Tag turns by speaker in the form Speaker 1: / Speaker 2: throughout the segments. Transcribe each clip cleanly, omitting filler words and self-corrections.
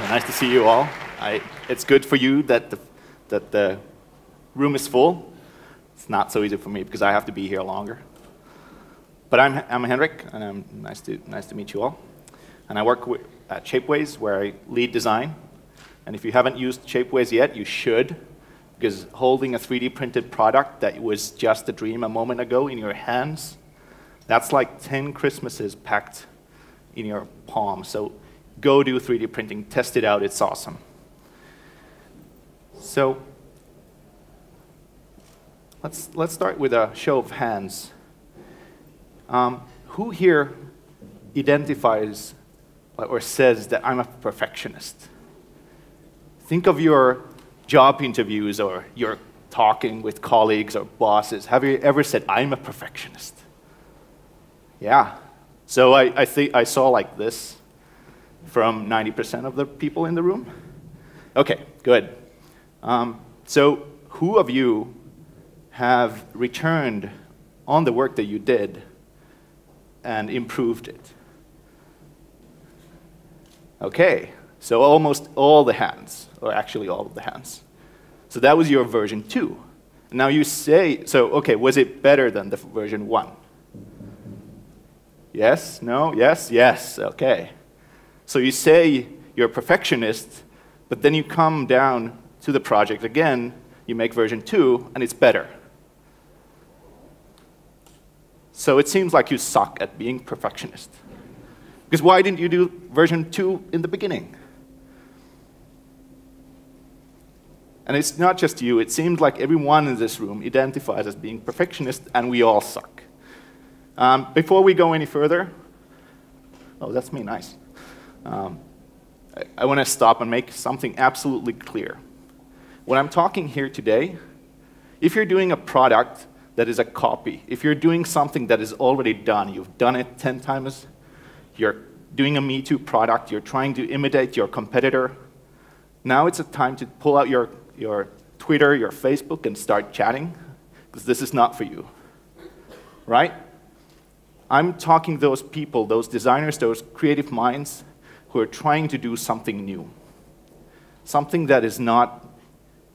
Speaker 1: Nice to see you all. It's good for you that the room is full. It's not so easy for me because I have to be here longer. But I'm Henrik, and nice to meet you all. And I work at Shapeways, where I lead design. And if you haven't used Shapeways yet, you should, because holding a 3D printed product that was just a dream a moment ago in your hands, that's like 10 Christmases packed in your palm. So go do 3D printing, test it out, it's awesome. So let's start with a show of hands. Who here identifies or says that I'm a perfectionist? Think of your job interviews or you're talking with colleagues or bosses. Have you ever said, I'm a perfectionist? Yeah. So I think I saw like this from 90% of the people in the room. Okay, good. So who of you have returned on the work that you did and improved it? Okay, so almost all the hands, or actually all of the hands. So that was your version 2. Now you say, so okay, was it better than the version 1? Yes, no, yes, yes, okay. So you say you're a perfectionist, but then you come down to the project again, you make version 2, and it's better. So it seems like you suck at being perfectionist. Because why didn't you do version 2 in the beginning? And it's not just you, it seems like everyone in this room identifies as being perfectionist, and we all suck. Before we go any further, oh, that's me, nice. I want to stop and make something absolutely clear. When I'm talking here today, if you're doing a product that is a copy, if you're doing something that is already done, you've done it 10 times, you're doing a Me Too product, you're trying to imitate your competitor, now it's a time to pull out your Twitter, your Facebook, and start chatting, because this is not for you, right? I'm talking those people, those designers, those creative minds who are trying to do something new, something that is not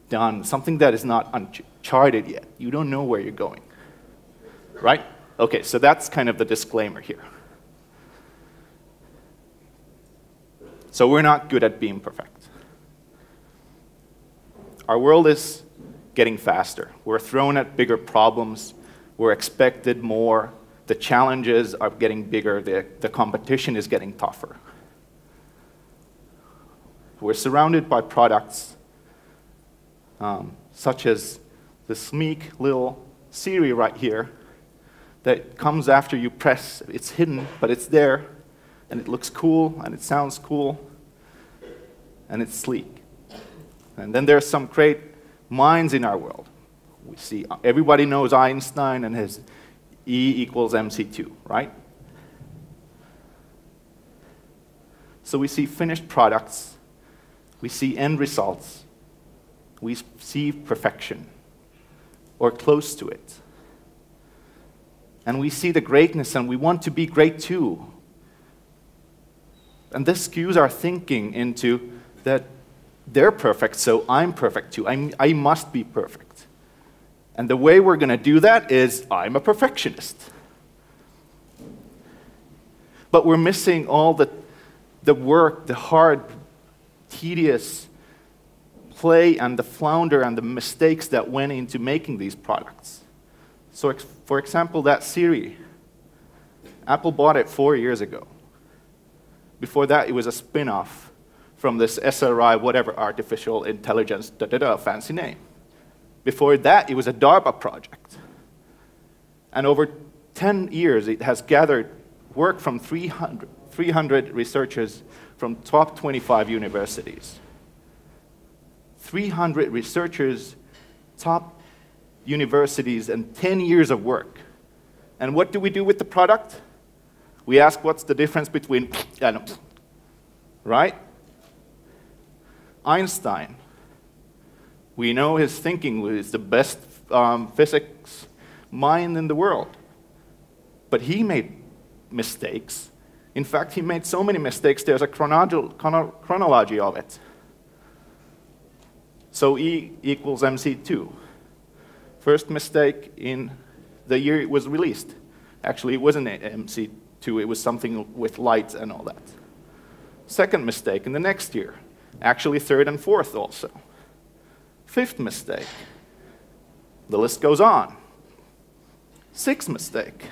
Speaker 1: done, something that is not uncharted yet. You don't know where you're going, right? Okay, so that's kind of the disclaimer here. So we're not good at being perfect. Our world is getting faster. We're thrown at bigger problems. We're expected more. The challenges are getting bigger. The competition is getting tougher. We're surrounded by products such as this meek little Siri right here that comes after you press. It's hidden, but it's there, and it looks cool, and it sounds cool, and it's sleek. And then there's some great minds in our world. We see everybody knows Einstein and his E equals MC2, right? So we see finished products, we see end results, we see perfection, or close to it. And we see the greatness, and we want to be great too. And this skews our thinking into that they're perfect, so I'm perfect too. I must be perfect. And the way we're going to do that is, I'm a perfectionist. But we're missing all the work, the hard, tedious play and the flounder and the mistakes that went into making these products. So for example, that Siri, Apple bought it 4 years ago. Before that, it was a spin-off from this SRI, whatever, artificial intelligence, fancy name. Before that, it was a DARPA project. And over 10 years, it has gathered work from 300 researchers from top 25 universities. 300 researchers, top universities, and 10 years of work. And what do we do with the product? We ask what's the difference between and, right? Einstein. We know his thinking was the best physics mind in the world. But he made mistakes. In fact, he made so many mistakes, there's a chronology of it. So E equals MC2. First mistake in the year it was released. Actually, it wasn't MC2, it was something with lights and all that. Second mistake in the next year. Actually, third and fourth also. Fifth mistake. The list goes on. Sixth mistake.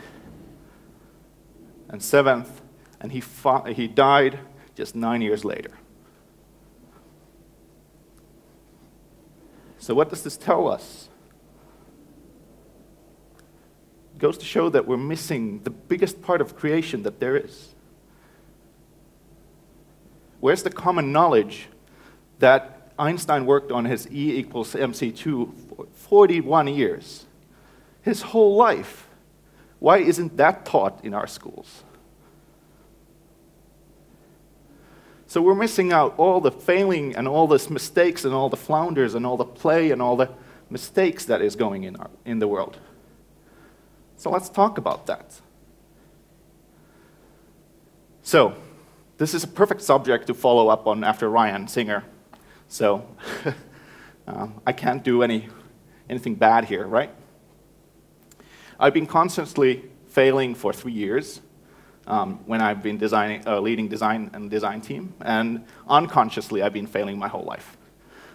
Speaker 1: And seventh, and he died just 9 years later. So what does this tell us? It goes to show that we're missing the biggest part of creation that there is. Where's the common knowledge that Einstein worked on his E equals MC2 for 41 years? His whole life. Why isn't that taught in our schools? So we're missing out all the failing and all the mistakes and all the flounders and all the play and all the mistakes that is going in the world. So let's talk about that. So this is a perfect subject to follow up on after Ryan Singer. So I can't do anything bad here, right? I've been constantly failing for 3 years. When I've been leading design team, and unconsciously I've been failing my whole life.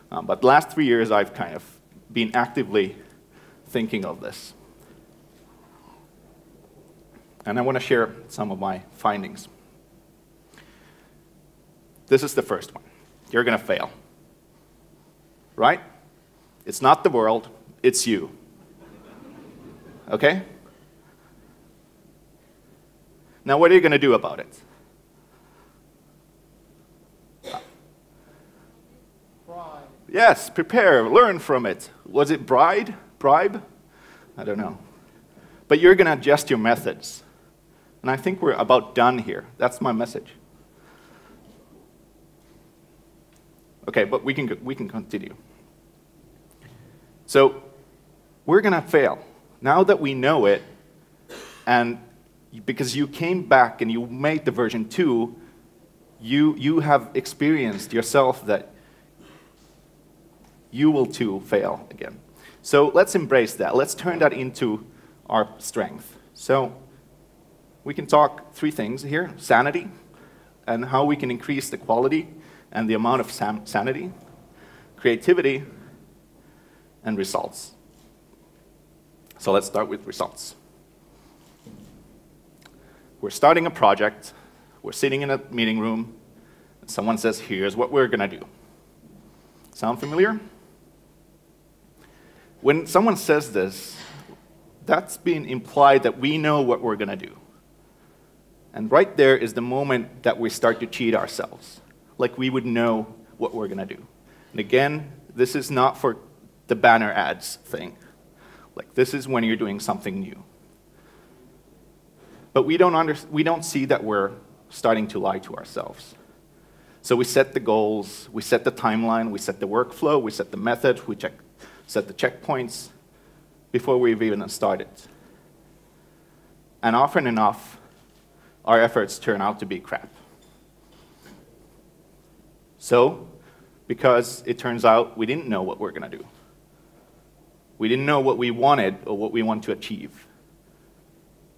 Speaker 1: But the last 3 years I've kind of been actively thinking of this. And I want to share some of my findings. This is the first one. You're going to fail. Right? It's not the world, it's you. Okay? Now, what are you going to do about it?
Speaker 2: Bribe.
Speaker 1: Yes, prepare, learn from it. Was it bribe? I don't know. But you're going to adjust your methods. And I think we're about done here. That's my message. Okay, but we can continue. So, we're going to fail. Now that we know it, and because you came back and you made the version 2, you have experienced yourself that you will too fail again. So let's embrace that. Let's turn that into our strength. So we can talk 3 things here: sanity, and how we can increase the quality and the amount of sanity, creativity, and results. So let's start with results. We're starting a project, we're sitting in a meeting room, and someone says, here's what we're going to do. Sound familiar? When someone says this, that's being implied that we know what we're going to do. And right there is the moment that we start to cheat ourselves, like we would know what we're going to do. And again, this is not for the banner ads thing. Like, this is when you're doing something new. But we don't see that we're starting to lie to ourselves. So we set the goals, we set the timeline, we set the workflow, we set the method, we set the checkpoints before we've even started. And often enough, our efforts turn out to be crap. So, because it turns out we didn't know what we're going to do. We didn't know what we wanted or what we want to achieve.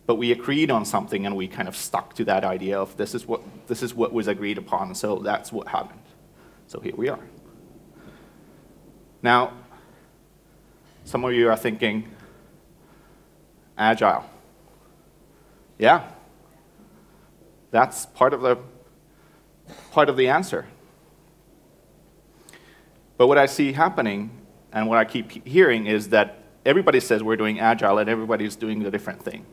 Speaker 1: But we agreed on something and we kind of stuck to that idea of this is what was agreed upon, so that's what happened. So here we are. Now, some of you are thinking, Agile. Yeah, that's part of the answer. But what I see happening and what I keep hearing is that everybody says we're doing Agile and everybody's doing a different thing.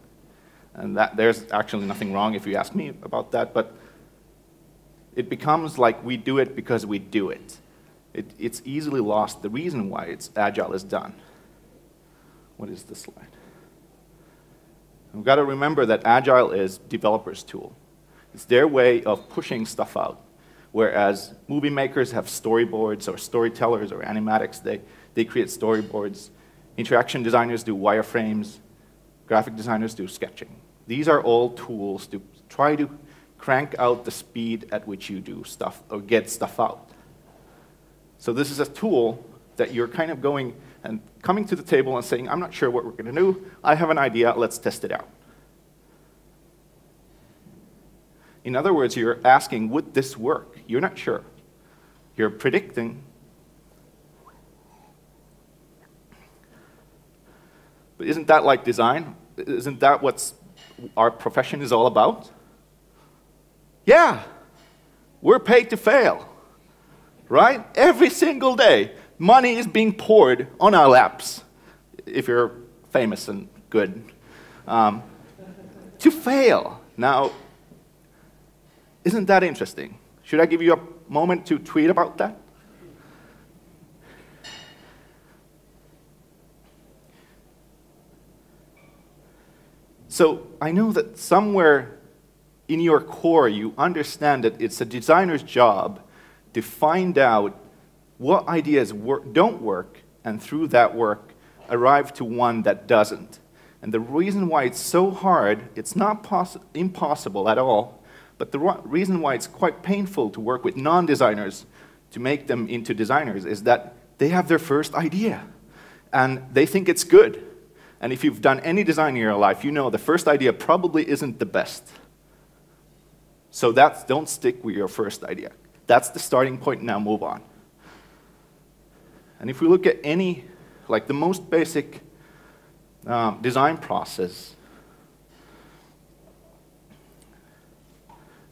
Speaker 1: And there's actually nothing wrong if you ask me about that, but it becomes like we do it because we do it. It's easily lost the reason why Agile is done. What is this slide? We've got to remember that Agile is developers' tool. It's their way of pushing stuff out. Whereas movie makers have storyboards, or storytellers, or animatics, they create storyboards. Interaction designers do wireframes. Graphic designers do sketching. These are all tools to try to crank out the speed at which you do stuff or get stuff out. So this is a tool that you're kind of going and coming to the table and saying, I'm not sure what we're going to do. I have an idea. Let's test it out. In other words, you're asking, would this work? You're not sure. You're predicting. But isn't that like design? Isn't that what our profession is all about? Yeah, we're paid to fail, right? Every single day, money is being poured on our laps, if you're famous and good, to fail. Now, isn't that interesting? Should I give you a moment to tweet about that? So I know that somewhere in your core you understand that it's a designer's job to find out what ideas don't work, and through that work arrive to one that doesn't. And the reason why it's so hard, it's not impossible at all, but the reason why it's quite painful to work with non-designers to make them into designers is that they have their first idea, and they think it's good. And if you've done any design in your life, you know the first idea probably isn't the best. So don't stick with your first idea. That's the starting point, now move on. And if we look at any, like the most basic design process,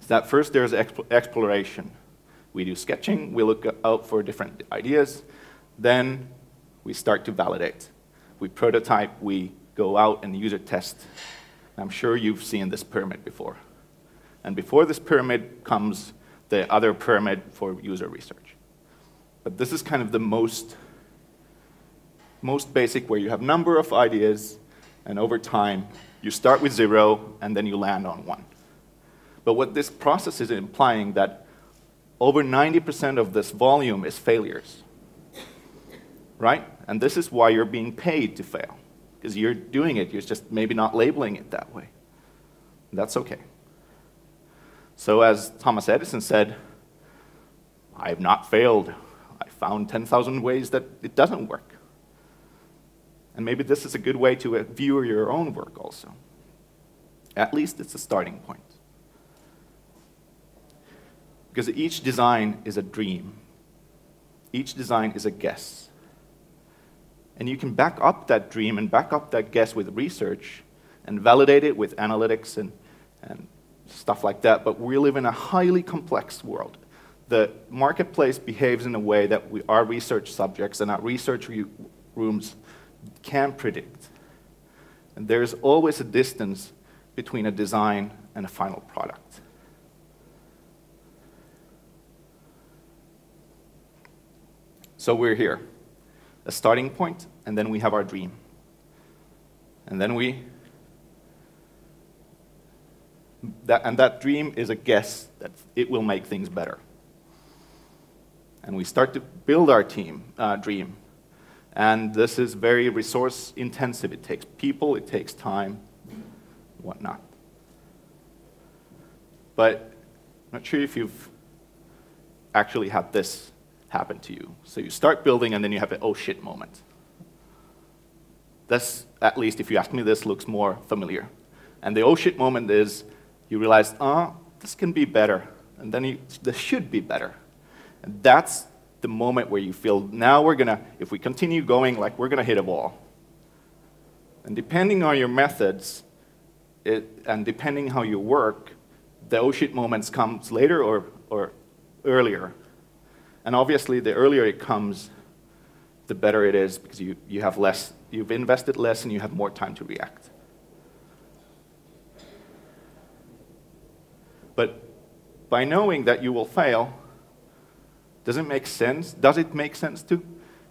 Speaker 1: is that first there's exploration. We do sketching, we look out for different ideas, then we start to validate. We prototype, we go out and user test. I'm sure you've seen this pyramid before. And before this pyramid comes the other pyramid for user research. But this is kind of the most basic, where you have number of ideas, and over time, you start with 0, and then you land on 1. But what this process is implying that over 90% of this volume is failures, right? And this is why you're being paid to fail, because you're doing it, you're just maybe not labeling it that way. That's okay. So as Thomas Edison said, I have not failed. I found 10,000 ways that it doesn't work. And maybe this is a good way to view your own work also. At least it's a starting point. Because each design is a dream. Each design is a guess. And you can back up that dream and back up that guess with research and validate it with analytics and stuff like that. But we live in a highly complex world. The marketplace behaves in a way that our research subjects and our research rooms can't predict. And there's always a distance between a design and a final product. So we're here, a starting point, and then we have our dream. And then that dream is a guess that it will make things better. And we start to build our dream. And this is very resource intensive. It takes people, it takes time, whatnot. But I'm not sure if you've actually had this happen to you. So you start building and then you have an oh shit moment. This, at least if you ask me, this looks more familiar. And the oh shit moment is you realize, this can be better. And then this should be better. And that's the moment where you feel, now we're gonna, if we continue going, like we're gonna hit a wall. And depending on your methods, and depending how you work, the oh shit moments comes later or earlier. And obviously, the earlier it comes, the better it is, because you have less, you've invested less and you have more time to react. But by knowing that you will fail, does it make sense to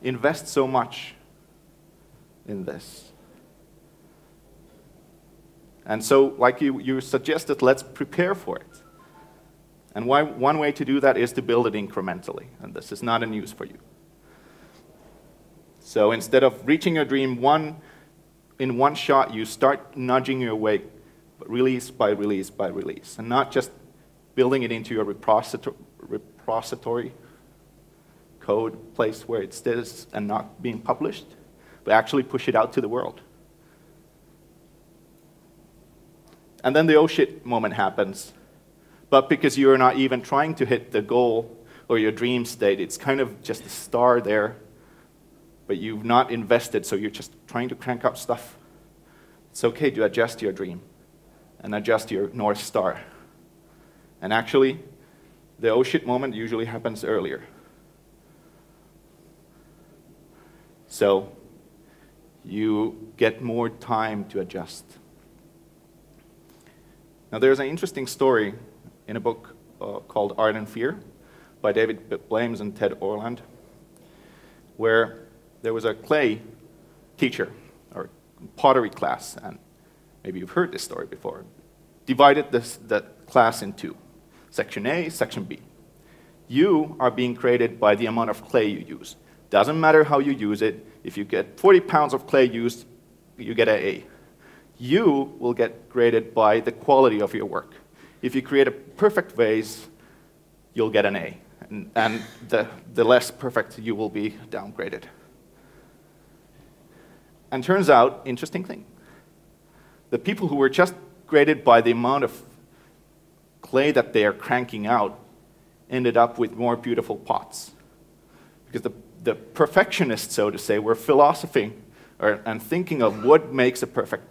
Speaker 1: invest so much in this? And so, like you suggested, let's prepare for it. And one way to do that is to build it incrementally. And this is not a news for you. So instead of reaching your dream in one shot, you start nudging your way, release by release by release. And not just building it into your repository code place where it stays and not being published, but actually push it out to the world. And then the oh shit moment happens. But because you're not even trying to hit the goal or your dream state, it's kind of just a star there, but you've not invested, so you're just trying to crank up stuff. It's okay to adjust your dream and adjust your North Star. And actually, the oh shit moment usually happens earlier. So you get more time to adjust. Now there's an interesting story in a book called Art and Fear by David Blames and Ted Orland, where there was a clay teacher, or pottery class, and maybe you've heard this story before, divided that class in two, section A, section B. You are being graded by the amount of clay you use. Doesn't matter how you use it. If you get 40 pounds of clay used, you get an A. You will get graded by the quality of your work. If you create a perfect vase, you'll get an A. And the less perfect, you will be downgraded. And turns out, interesting thing, the people who were just graded by the amount of clay that they are cranking out ended up with more beautiful pots. Because the perfectionists, so to say, were philosophing and thinking of what makes a perfect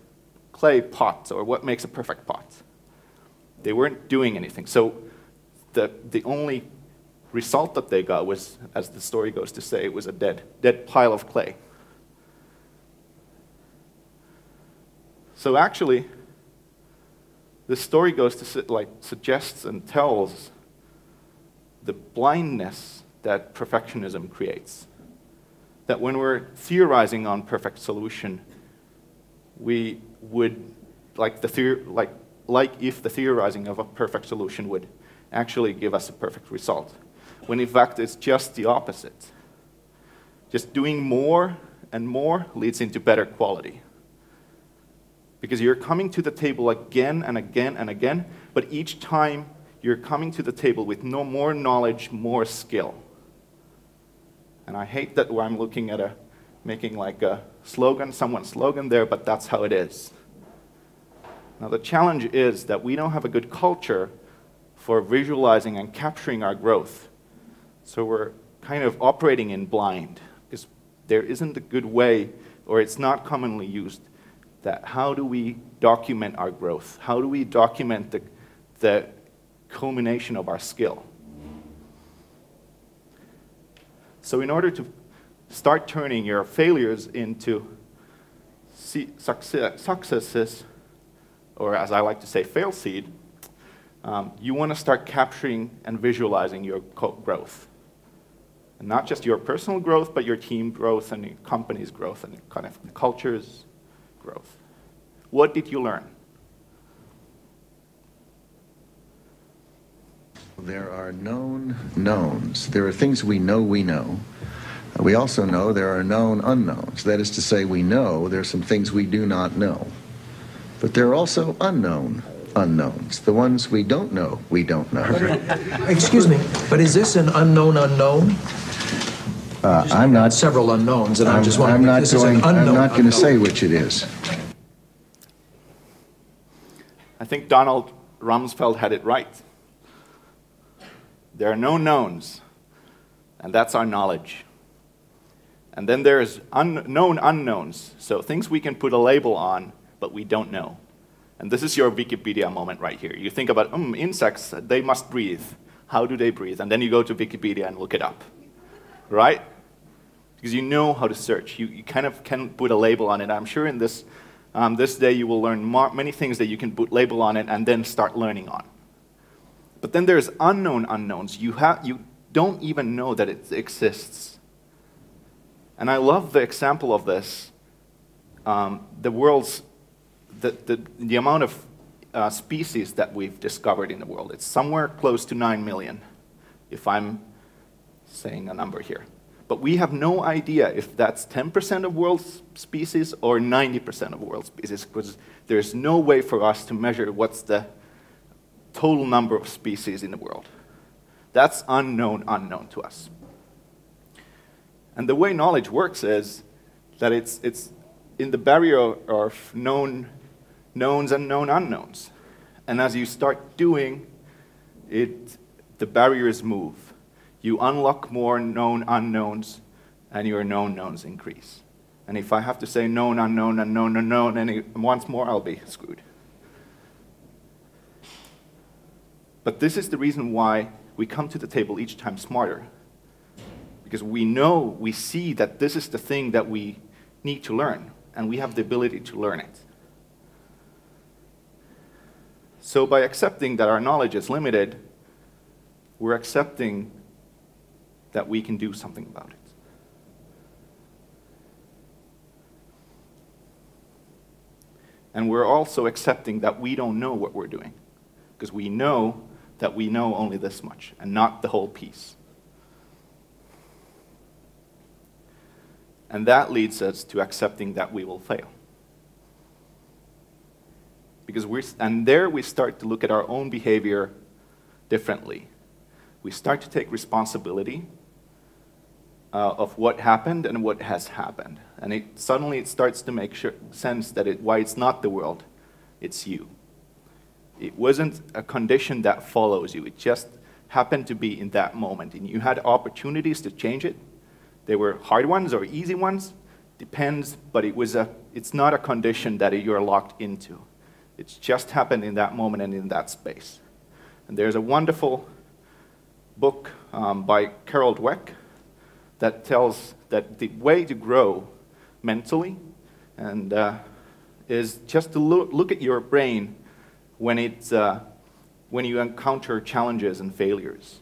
Speaker 1: clay pot or what makes a perfect pot. They weren't doing anything. So the only result that they got was, as the story goes to say, it was a dead pile of clay. So actually, the story goes to suggests and tells the blindness that perfectionism creates. That when we're theorizing on perfect solution, we would, like if the theorizing of a perfect solution would actually give us a perfect result, when in fact it's just the opposite. Just doing more and more leads into better quality. Because you're coming to the table again and again and again, but each time you're coming to the table with no more knowledge, more skill. And I hate that I'm looking at making like a slogan, someone's slogan there, but that's how it is. Now the challenge is that we don't have a good culture for visualizing and capturing our growth. So we're kind of operating in blind, because there isn't a good way, or it's not commonly used, that how do we document our growth? How do we document the culmination of our skill? So in order to start turning your failures into successes, or as I like to say, failseed, you want to start capturing and visualizing your growth. And not just your personal growth, but your team growth and your company's growth and kind of the culture's growth. What did you learn?
Speaker 2: There are known knowns. There are things we know we know. We also know there are known unknowns. That is to say, we know there are some things we do not know. But there are also unknown unknowns. The ones we don't know
Speaker 3: Excuse me, but is this an unknown unknown?
Speaker 2: I'm not.
Speaker 3: Several unknowns, and I'm just wondering if this is an unknown.
Speaker 2: I'm not going to say which it is.
Speaker 1: I think Donald Rumsfeld had it right. There are no knowns, and that's our knowledge. And then there's known unknowns, so things we can put a label on, but we don't know. And this is your Wikipedia moment right here. You think about, insects, they must breathe. How do they breathe? And then you go to Wikipedia and look it up, right? Because you know how to search. You kind of can put a label on it. I'm sure in this day you will learn many things that you can put label on it and then start learning on. But then there's unknown unknowns. You don't even know that it exists. And I love the example of this. The amount of species that we've discovered in the world. It's somewhere close to 9 million, if I'm saying a number here. But we have no idea if that's 10% of world's species or 90% of world species, because there's no way for us to measure what's the total number of species in the world. That's unknown to us. And the way knowledge works is that it's in the barrier of known knowns and known unknowns. And as you start doing it, the barriers move. You unlock more known unknowns, and your known knowns increase. And if I have to say known, unknown, unknown, unknown, and once more, I'll be screwed. But this is the reason why we come to the table each time smarter. Because we see that this is the thing that we need to learn, and we have the ability to learn it. So by accepting that our knowledge is limited, we're accepting that we can do something about it. And we're also accepting that we don't know what we're doing, because we know that we know only this much, and not the whole piece. And that leads us to accepting that we will fail. Because there we start to look at our own behavior differently. We start to take responsibility of what happened and what has happened. And suddenly it starts to make sense that why it's not the world, it's you. It wasn't a condition that follows you. It just happened to be in that moment. And you had opportunities to change it. They were hard ones or easy ones, depends, but it's not a condition that you're locked into. It's just happened in that moment and in that space. And there's a wonderful book by Carol Dweck that tells that the way to grow mentally and is just to look at your brain when you encounter challenges and failures.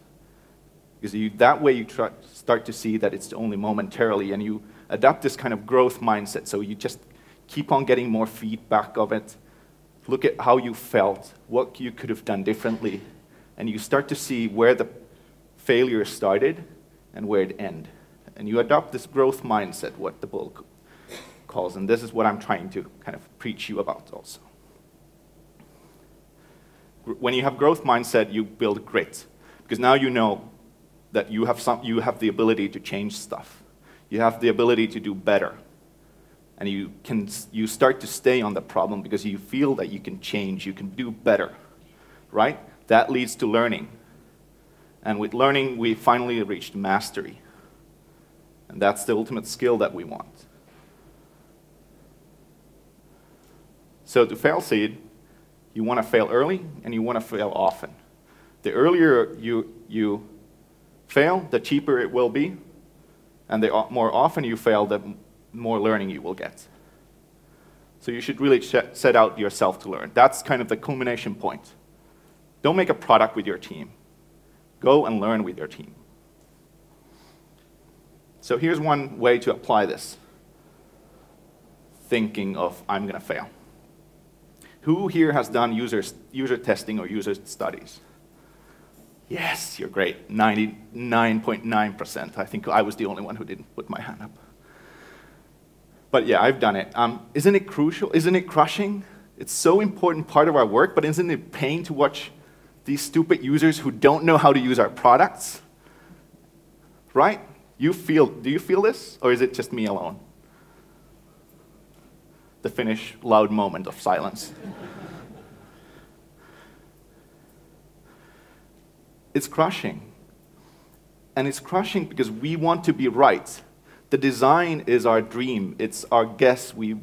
Speaker 1: Because that way you start to see that it's only momentarily, and you adopt this kind of growth mindset. So you just keep on getting more feedback of it. Look at how you felt, what you could have done differently, and you start to see where the failure started and where it ended. And you adopt this growth mindset, what the book calls, and this is what I'm trying to kind of preach you about also. When you have growth mindset, you build grit, because now you know that you have the ability to change stuff. You have the ability to do better. And you start to stay on the problem because you feel that you can change, you can do better, right? That leads to learning. And with learning, we finally reached mastery. And that's the ultimate skill that we want. So to Failceed, you want to fail early and you want to fail often. The earlier you fail, the cheaper it will be. And the more often you fail, the more learning you will get. So you should really set out yourself to learn. That's kind of the culmination point. Don't make a product with your team. Go and learn with your team. So here's one way to apply this thinking of, I'm going to fail. Who here has done user testing or user studies? Yes, you're great. 99.9%. I think I was the only one who didn't put my hand up. But yeah, I've done it. Isn't it crucial? Isn't it crushing? It's so important part of our work, but isn't it pain to watch these stupid users who don't know how to use our products? Right? Do you feel this, or is it just me alone? The Finnish loud moment of silence. It's crushing. And it's crushing because we want to be right. The design is our dream. It's our guess. We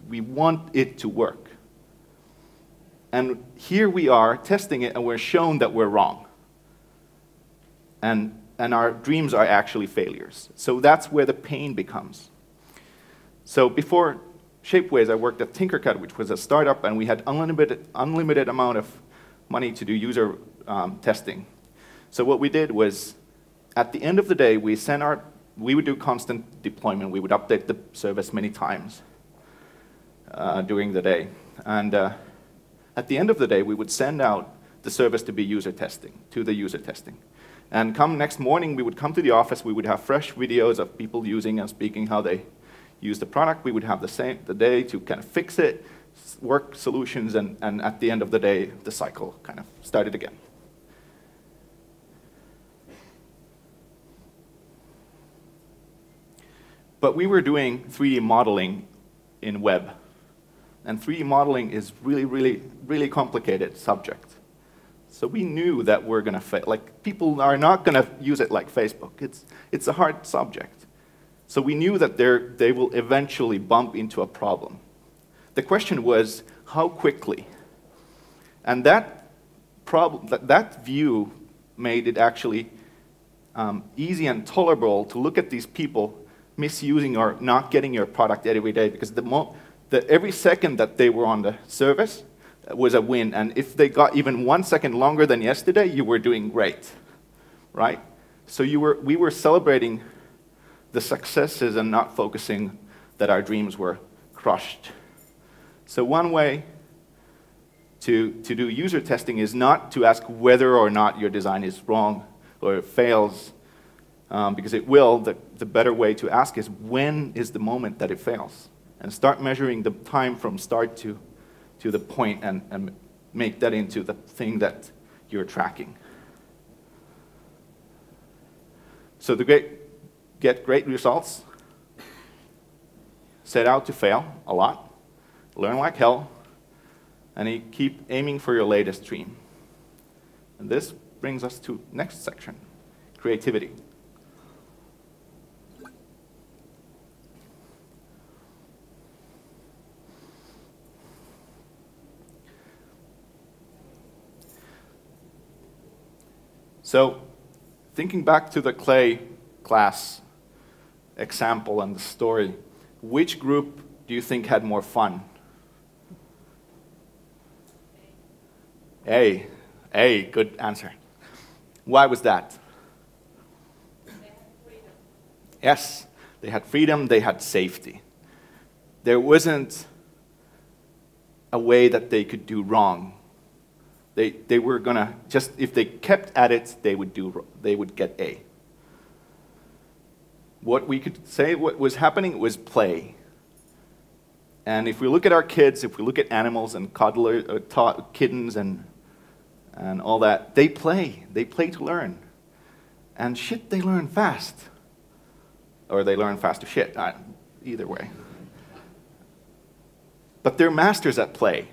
Speaker 1: want it to work. And here we are testing it, and we're shown that we're wrong. And our dreams are actually failures. So that's where the pain becomes. So before Shapeways, I worked at Tinkercad, which was a startup, and we had unlimited amount of money to do user testing. So what we did was, at the end of the day, we would do constant deployment. We would update the service many times during the day. And at the end of the day, we would send out the service to the user testing. And come next morning, we would come to the office. We would have fresh videos of people using and speaking how they use the product. We would have the day to kind of fix it, work solutions, and at the end of the day, the cycle kind of started again. But we were doing 3D modeling in web. And 3D modeling is really complicated subject. So we knew that we're going to fail. Like, people are not going to use it like Facebook. It's a hard subject. So we knew that they will eventually bump into a problem. The question was, how quickly? And that view made it actually easy and tolerable to look at these people misusing or not getting your product every day, because every second that they were on the service was a win. And if they got even 1 second longer than yesterday, you were doing great, right? So we were celebrating the successes and not focusing that our dreams were crushed. So one way to do user testing is not to ask whether or not your design is wrong or it fails, because it will. The better way to ask is, when is the moment that it fails? And start measuring the time from start to the point, and make that into the thing that you're tracking. So to get great results, set out to fail a lot, learn like hell, and you keep aiming for your latest dream. And this brings us to next section, creativity. So, thinking back to the clay class example and the story, which group do you think had more fun? A, good answer. Why was that?
Speaker 4: They had freedom.
Speaker 1: Yes, they had freedom, they had safety. There wasn't a way that they could do wrong. They were gonna just, if they kept at it, they would get A. What we could say, what was happening was play. And if we look at our kids, if we look at animals and kittens and all that, they play to learn. And shit, they learn fast. Or they learn fast to shit, either way. But they're masters at play.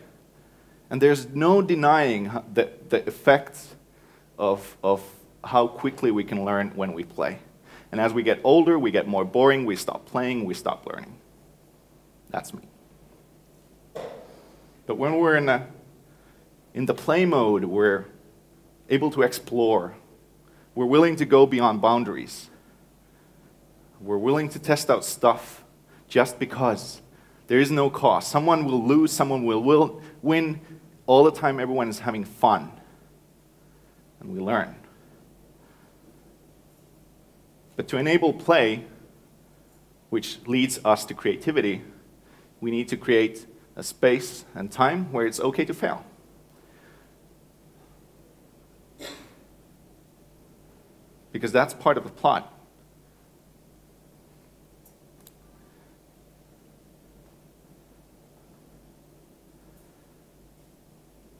Speaker 1: And there's no denying the effects of how quickly we can learn when we play. And as we get older, we get more boring, we stop playing, we stop learning. That's me. But when we're in the play mode, we're able to explore. We're willing to go beyond boundaries. We're willing to test out stuff just because. There is no cost. Someone will lose, someone will win. All the time, everyone is having fun. And we learn. But to enable play, which leads us to creativity, we need to create a space and time where it's okay to fail. Because that's part of the plot.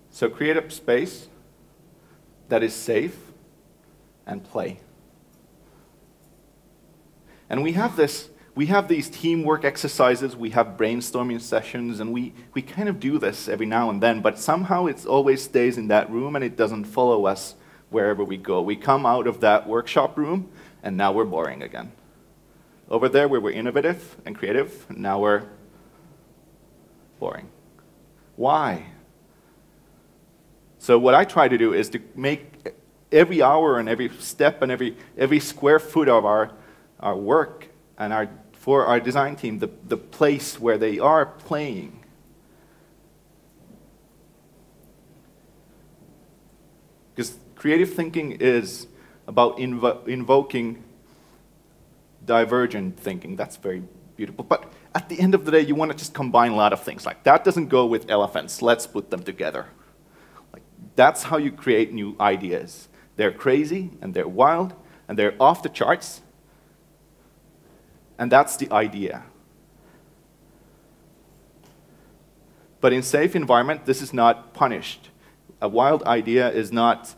Speaker 1: So create a space that is safe and play. And we have these teamwork exercises, we have brainstorming sessions, and we kind of do this every now and then, but somehow it always stays in that room and it doesn't follow us wherever we go. We come out of that workshop room and now we're boring again. Over there we were innovative and creative, and now we're boring. Why? So what I try to do is to make every hour and every step and every square foot of our work and for our design team the place where they are playing. Because creative thinking is about invoking divergent thinking. That's very beautiful. But at the end of the day, you want to just combine a lot of things. Like, that doesn't go with elephants. Let's put them together. That's how you create new ideas. They're crazy, and they're wild, and they're off the charts. And that's the idea. But in safe environment, this is not punished. A wild idea is not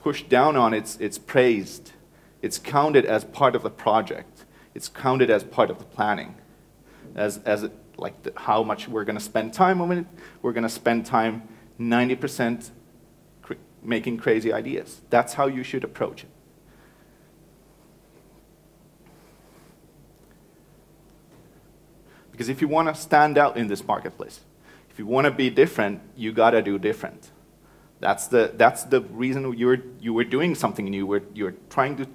Speaker 1: pushed down on, it's praised. It's counted as part of the project. It's counted as part of the planning. How much we're going to spend time on it. We're going to spend time 90% making crazy ideas. That's how you should approach it. Because if you want to stand out in this marketplace, if you want to be different, you got to do different. That's the reason you were doing something new. You're trying to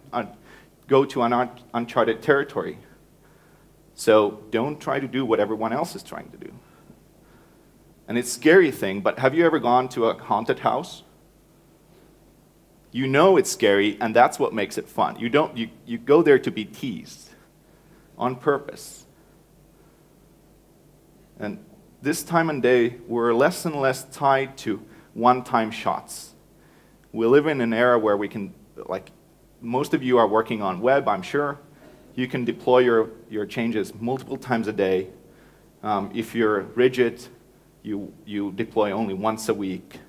Speaker 1: go to an uncharted territory. So don't try to do what everyone else is trying to do. And it's a scary thing, but have you ever gone to a haunted house? You know it's scary, and that's what makes it fun. You go there to be teased on purpose. And this time and day, we're less and less tied to one-time shots. We live in an era where we can, like, most of you are working on web, I'm sure. You can deploy your changes multiple times a day. If you're rigid, you deploy only once a week.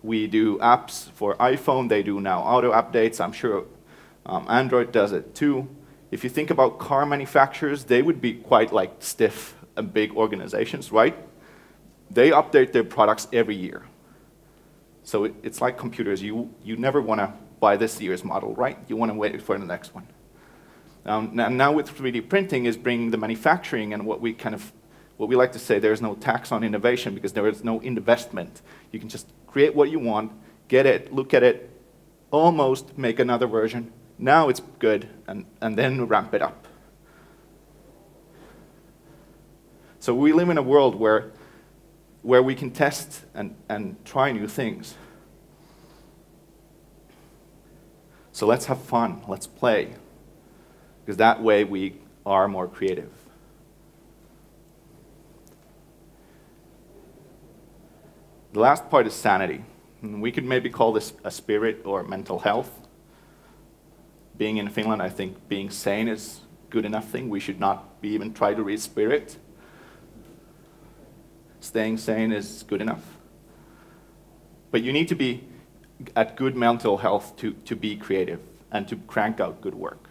Speaker 1: We do apps for iPhone. They do now auto updates. I'm sure Android does it too. If you think about car manufacturers, they would be quite like stiff and big organizations, right? They update their products every year. So it's like computers. You never want to buy this year's model, right? You want to wait for the next one. Now with 3D printing is bringing the manufacturing and what we like to say, there's no tax on innovation because there is no investment. You can just create what you want, get it, look at it, almost make another version. Now it's good, and then ramp it up. So we live in a world where we can test and try new things. So let's have fun, let's play, because that way we are more creative. The last part is sanity. And we could maybe call this a spirit or mental health. Being in Finland, I think being sane is a good enough thing. We should not even try to read spirit. Staying sane is good enough. But you need to be at good mental health to be creative and to crank out good work.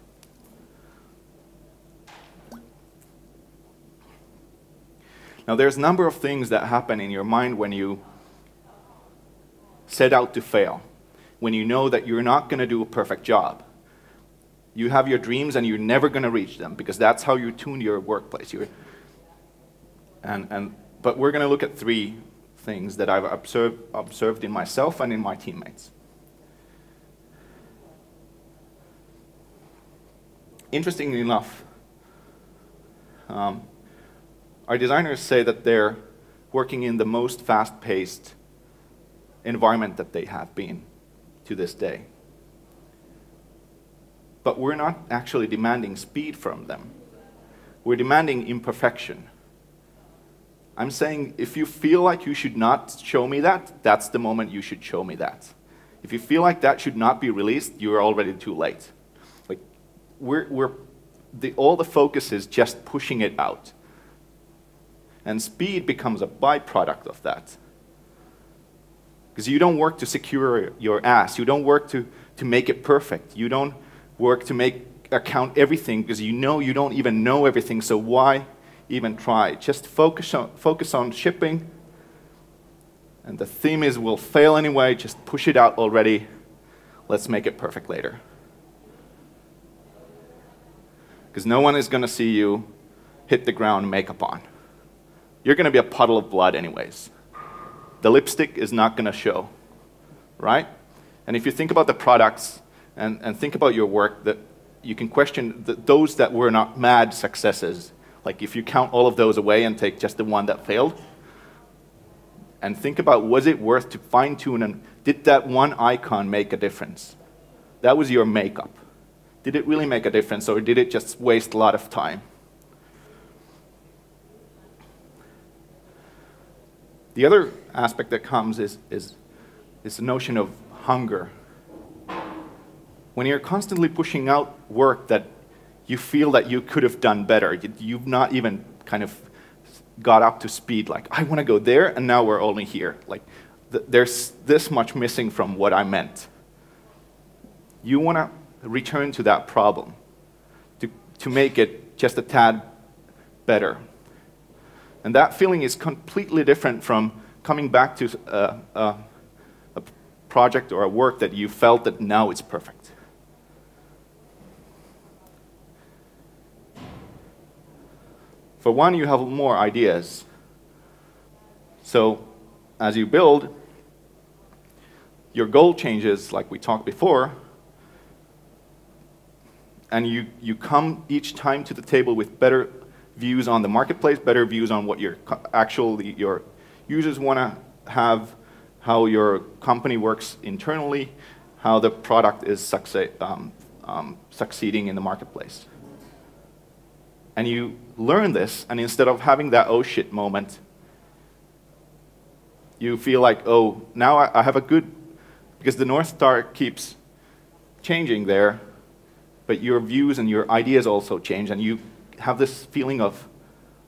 Speaker 1: Now there's a number of things that happen in your mind when you set out to fail, when you know that you're not going to do a perfect job. You have your dreams and you're never going to reach them because that's how you tune your workplace. But we're going to look at 3 things that I've observed in myself and in my teammates. Interestingly enough, our designers say that they're working in the most fast-paced environment that they have been to this day. But we're not actually demanding speed from them. We're demanding imperfection. I'm saying if you feel like you should not show me that, that's the moment you should show me that. If you feel like that should not be released, you're already too late. Like all the focus is just pushing it out. And speed becomes a byproduct of that. Because you don't work to secure your ass. You don't work to make it perfect. You don't work to account everything because you know you don't even know everything, so why even try? Just focus on shipping. And the theme is we'll fail anyway, just push it out already. Let's make it perfect later. Because no one is going to see you hit the ground makeup on. You're going to be a puddle of blood anyways. The lipstick is not going to show, right? And if you think about the products and think about your work, that you can question those that were not mad successes. Like if you count all of those away and take just the one that failed, and think about, was it worth to fine-tune, and did that one icon make a difference? That was your makeup. Did it really make a difference, or did it just waste a lot of time? The other aspect that comes is the notion of hunger. When you're constantly pushing out work that you feel that you could have done better, you've not even kind of got up to speed, like, I want to go there, and now we're only here. Like, there's this much missing from what I meant. You want to return to that problem to make it just a tad better. And that feeling is completely different from coming back to a project or a work that you felt that now it's perfect. For one, you have more ideas. So as you build, your goal changes, like we talked before, and you come each time to the table with better views on the marketplace, better views on what your users want to have, how your company works internally, how the product is succeeding in the marketplace. And you learn this, and instead of having that oh shit moment, you feel like, oh, now I have a good, because the North Star keeps changing there, but your views and your ideas also change, and you have this feeling of,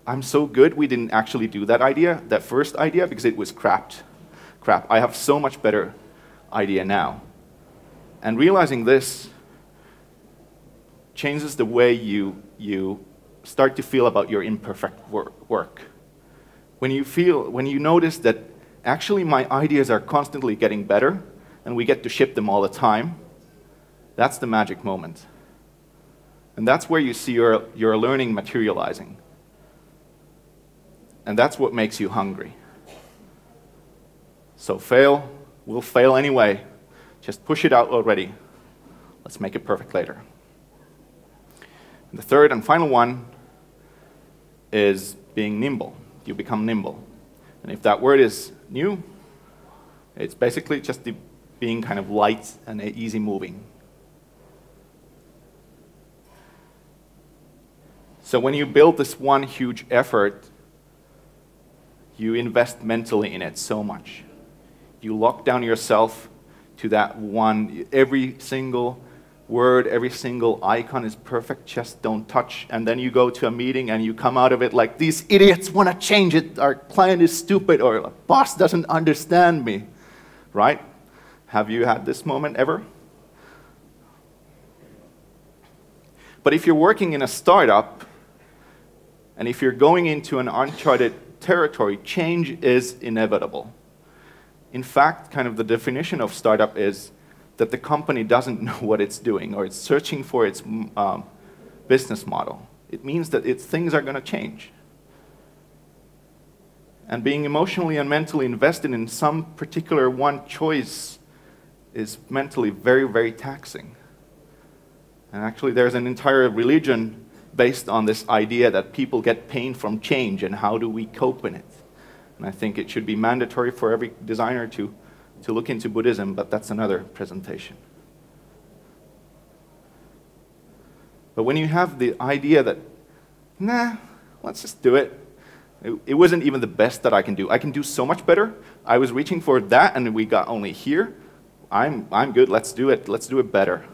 Speaker 1: I'm so good we didn't actually do that idea, that first idea, because it was crap. I have so much better idea now. And realizing this changes the way you start to feel about your imperfect work. When you notice that actually my ideas are constantly getting better, and we get to ship them all the time, that's the magic moment. And that's where you see your learning materializing. And that's what makes you hungry. So we'll fail anyway. Just push it out already. Let's make it perfect later. And the third and final one is being nimble. You become nimble. And if that word is new, it's basically just being kind of light and easy moving. So when you build this one huge effort, you invest mentally in it so much. You lock down yourself to that one, every single word, every single icon is perfect, just don't touch. And then you go to a meeting and you come out of it like, these idiots want to change it, our client is stupid, or our boss doesn't understand me, right? Have you had this moment ever? But if you're working in a startup, and if you're going into an uncharted territory, change is inevitable. In fact, kind of the definition of startup is that the company doesn't know what it's doing, or it's searching for its business model. It means that things are going to change. And being emotionally and mentally invested in some particular one choice is mentally very, very taxing. And actually, there's an entire religion based on this idea that people get pain from change, and how do we cope in it. And I think it should be mandatory for every designer to look into Buddhism, but that's another presentation. But when you have the idea that, nah, let's just do it. It wasn't even the best that I can do. I can do so much better. I was reaching for that, and we got only here. I'm good, let's do it. Let's do it better.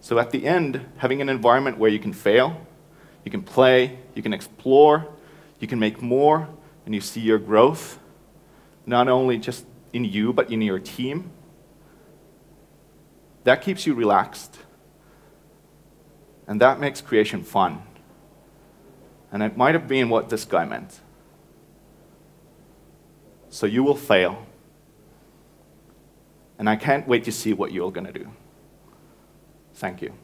Speaker 1: So at the end, having an environment where you can fail, you can play, you can explore, you can make more, and you see your growth, not only just in you, but in your team, that keeps you relaxed. And that makes creation fun. And it might have been what this guy meant. So you will fail. And I can't wait to see what you're going to do. Thank you.